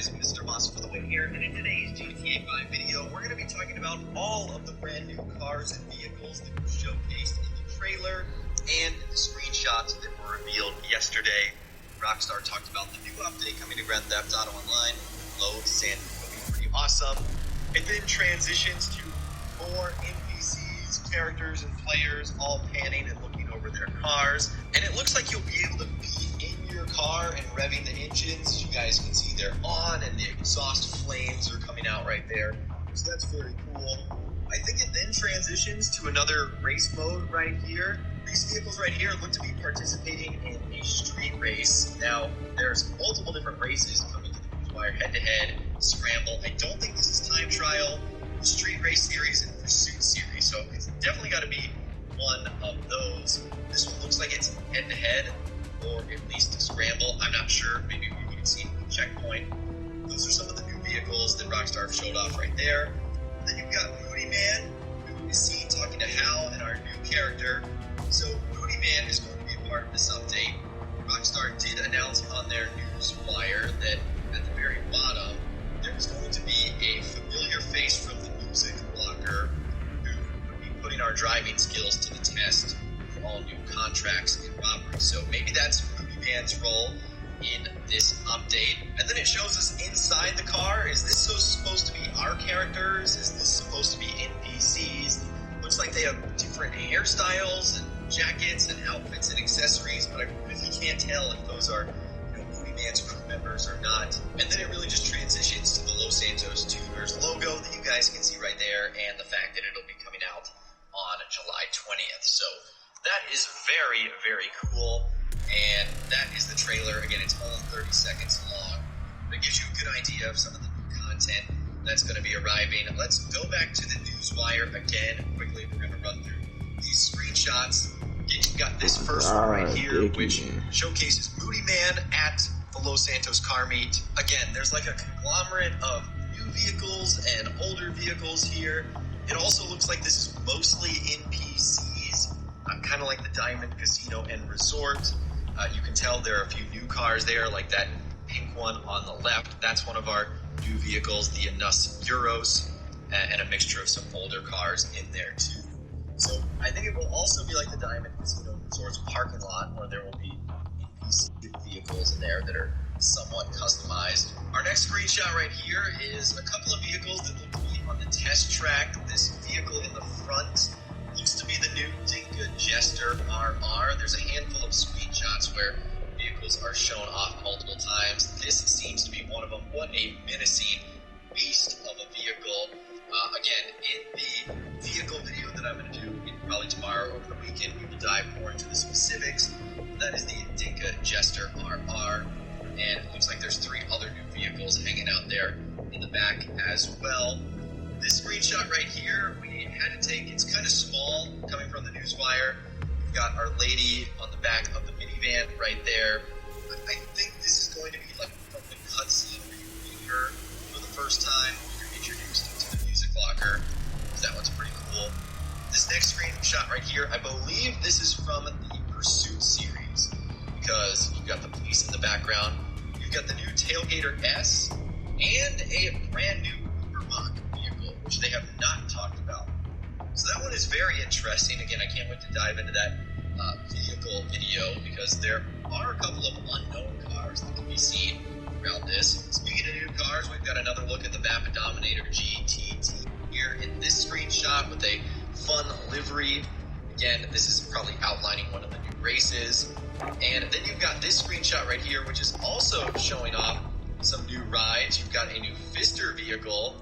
guys, Mr. Moss for the win here, and in today's GTA 5 video, we're going to be talking about all of the brand new cars and vehicles that were showcased in the trailer and the screenshots that were revealed yesterday. Rockstar talked about the new update coming to Grand Theft Auto Online, Load Sand, looking pretty awesome. It then transitions to more NPCs, characters, and players all panning and looking over their cars, and it looks like you'll be able to be in your car and revving the engines. As you guys can see, they're on and the exhaust flames are coming out right there, so that's very cool. I think it then transitions to another race mode right here. These vehicles right here look to be participating in a street race. Now, there's multiple different races coming to the Newswire head-to-head, scramble. I don't think this is time trial, the street race series, and pursuit series, so it's definitely got to be one of those. This one looks like it's head-to-head, or at least scramble. I'm not sure. Maybe we would have seen the checkpoint. Those are some of the new vehicles that Rockstar showed off right there. Then you've got Moody Man, who is seen talking to Hal and our new character. So Moody Man is going to be a part of this update. Rockstar did announce on their news wire that at the very bottom, there was going to be a familiar face from the music blocker who would be putting our driving skills to the test for all new contracts and robberies. So maybe that's Moody Man's role in this update. And then it shows us inside the car. Is this supposed to be our characters? Is this supposed to be NPCs? Looks like they have different hairstyles and jackets and outfits and accessories, but I really can't tell if those are Moody Man's crew members or not. And then it really just transitions to the Los Santos Tuners logo that you guys can see right there, and the fact that it'll be coming out on July 20th. So that is very, very cool. And that is the trailer. Again, it's only 30 seconds long. But it gives you a good idea of some of the new content that's going to be arriving. Let's go back to the newswire again quickly. We're going to run through these screenshots. You've got this first one right here, which showcases Moody Man at the Los Santos car meet. Again, there's like a conglomerate of new vehicles and older vehicles here. It also looks like this is mostly NPCs, kind of like the Diamond Casino and Resort. You can tell there are a few new cars there, like that pink one on the left. That's one of our new vehicles, the Anus Euros, and a mixture of some older cars in there too. So I think it will also be like the Diamond Casino Resort's parking lot, where there will be NPC vehicles in there that are somewhat customized. Our next screenshot right here is a couple of vehicles that look to be on the test track. This vehicle in the front looks to be the new Dinka Jester RR. There's a handful of screenshots where vehicles are shown off multiple times. This seems to be one of them. What a menacing beast of a vehicle. Again, in the vehicle video that I'm going to do probably tomorrow over the weekend, we will dive more into the specifics. That is the Dinka Jester RR, and it looks like there's 3 other new vehicles hanging out there in the back as well. This screenshot right here, we had to take. It's kind of small, coming from the newswire. We've got Our Lady on the back of the minivan right there. I think this is going to be like from the cutscene where you meet her for the first time. You're introduced to the music locker. That one's pretty cool. This next screenshot right here, I believe this is from the Pursuit series, because you've got the police in the background. You've got the new Tailgater S and a brand new Ubermacht vehicle, which they have not talked about. So that one is very interesting. Again, I can't wait to dive into that vehicle video, because there are a couple of unknown cars that can be seen throughout this. Speaking of new cars, we've got another look at the Vapid Dominator GTT here in this screenshot with a fun livery. Again, this is probably outlining one of the new races. And then you've got this screenshot right here, which is also showing off some new rides. You've got a new Fister vehicle,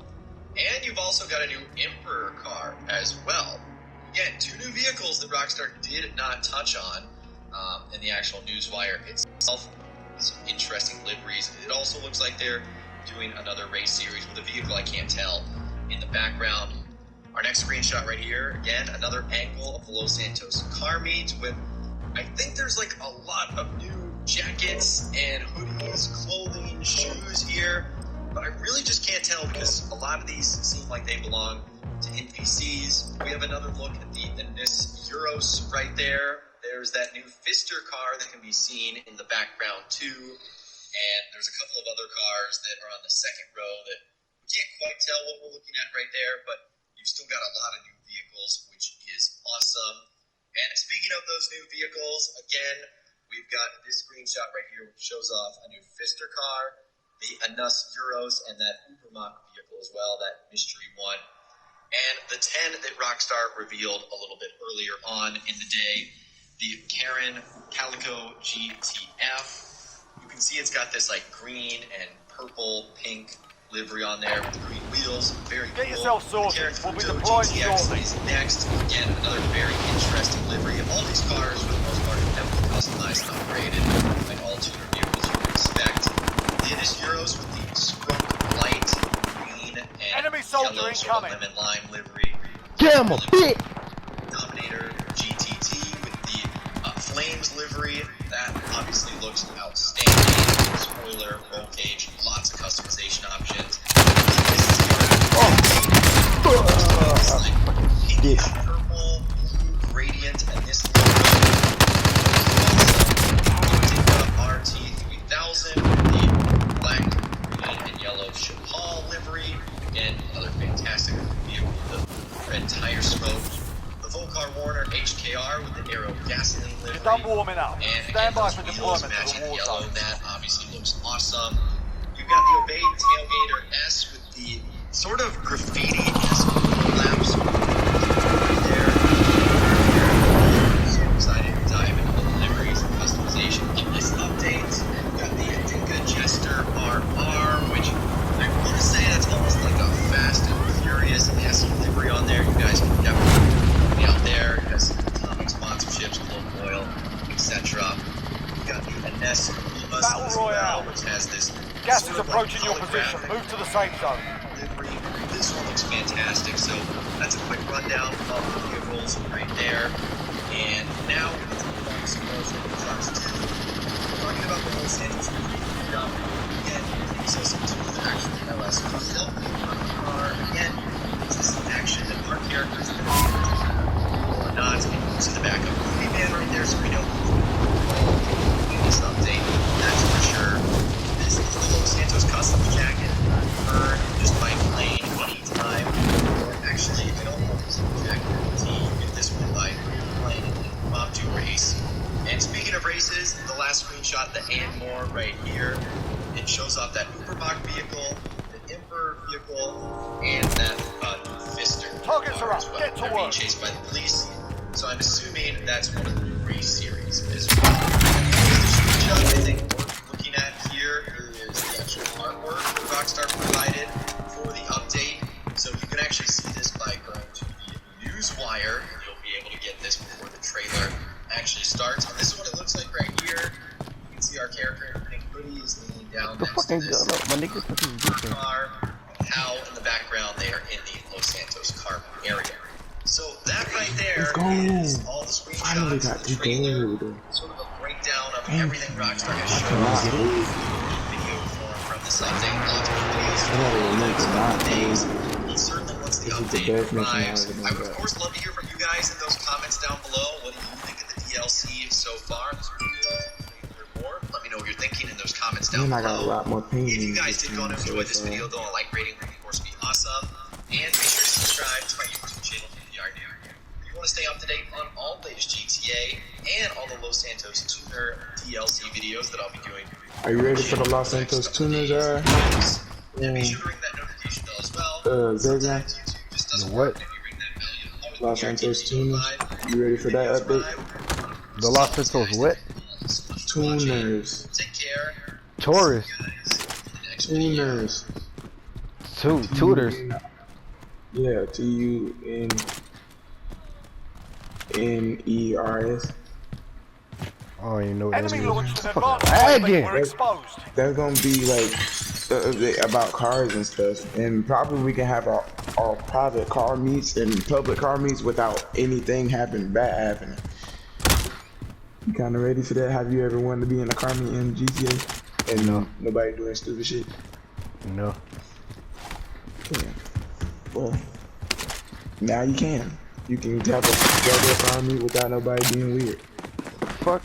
and you've also got a new Emperor car as well. Again, 2 new vehicles that Rockstar did not touch on in the actual newswire itself. Some interesting liveries. It also looks like they're doing another race series with a vehicle I can't tell in the background. Our next screenshot right here, again, another angle of the Los Santos car meet with, I think there's like a lot of new jackets and hoodies, clothing, shoes here, but I really just can't tell because a lot of these seem like they belong to NPCs. We have another look at the Anus Euros right there. There's that new Fister car that can be seen in the background too. and there's a couple of other cars that are on the second row that we can't quite tell what we're looking at right there, but you've still got a lot of new vehicles, which is awesome. And speaking of those new vehicles, again, we've got this screenshot right here, which shows off a new Pfister car, the Anus Euros, and that Ubermacht vehicle as well, that mystery one. And the 10 that Rockstar revealed a little bit earlier on in the day, the Karen Calico GTF. You can see it's got this like green and purple, pink livery on there with the green wheels. Very cool. Get yourself sorted. We'll be deployed shortly. Is next. Again, another very interesting livery. All these cars, for the most part, are heavily customized and upgraded, like all tuner vehicles you would expect. The Anus Euros with the Sprunk light green and enemy soldier yellow sort of lemon lime livery. Damn a bit. Dominator GTT with the Flames livery. That obviously looks outstanding. Spoiler, roll cage, lots of customization options. Pinkish purple, blue gradient, and this RT3000 with the black, green, and yellow Chapal livery. Again, another fantastic vehicle with the red tire smoke. The Volcar Warner HKR with the Aero gasoline livery. You're done warming up. And stand by for wheels deployment to matching the war yellow. zone. That obviously looks awesome. You've got the Obeyed Tailgater S with the sort of graffiti-esque laps there. So excited to dive into the liveries and customization of this update. You've got the Dinka Jester RR, which I want to say that's almost like a Fast and Furious-esque livery on there. You guys can definitely be out there. It has atomic sponsorships, Globe Oil, etc. You've got the Ines Battle Royale, which has this gas is approaching your position. Move to the safe zone. This one looks fantastic. So that's a quick rundown of the vehicles right there. And now we're going to talk talking about the Los Angeles again. These are some tools that actually LS car. Again, this is some action that our characters are going to do or not. And you can see the back of the movie man right there, so we know this update. That's for sure. This is the Los Santos Customs jacket. Earned just by playing anytime. Or actually, I don't know if it's a jacket. You get this one by playing in Mob 2 race. And speaking of races, the last screenshot, the and more right here, it shows off that Ubermacht vehicle, the Emperor vehicle, and that Pfister. Targets are up. Well. Get to They're work. being chased by the police, so I'm assuming that's one of the new race series as well. The screenshot I think we're looking at here is the actual artwork that Rockstar provided for the update. So you can actually see this by going to the Newswire. You'll be able to get this before the trailer actually starts. And this is what it looks like right here. You can see our character in pink hoodie is leaning down next to this car. How in the background they are in the Los Santos Carbon area. So that right there is all the screenshots of the trailer, sort of a breakdown of everything Rockstar has shown us in video form from this update. Lots of videos, he certainly wants the update arrives. I would of course love to hear from you guys in those comments down below. What do you think of the DLC so far? Let me know what you're thinking in those comments down below. I got a lot more pain. If you guys did go and enjoy this video, though, a like rating would of course be awesome. And make sure to subscribe to my YouTube channel if you are new. If you want to stay up to date on all the latest GTA and all the Los Santos Tuner DLC videos that I'll be doing. Are you ready for the Los Santos Tuners? Yeah, be sure to ring that notification bell as well. Zaycold12. YouTube just doesn't What? work if you ring that bell. You always Los get Santos notification Tuners. You ready for that update? The Los Santos what? Tuners. Take care. Tourists. Tuners. Tutors. Yeah, TUNERS. Oh, you know what that Enemy is. launched an Fucking advanced weapon. lagging. We're exposed. That's gonna be like about cars and stuff, and probably we can have our private car meets and public car meets without anything bad happening. You kind of ready for that? Have you ever wanted to be in a car meet in GTA and No. nobody doing stupid shit? No. Yeah. Well, now you can. You can have a regular car meet without nobody being weird. Fuck.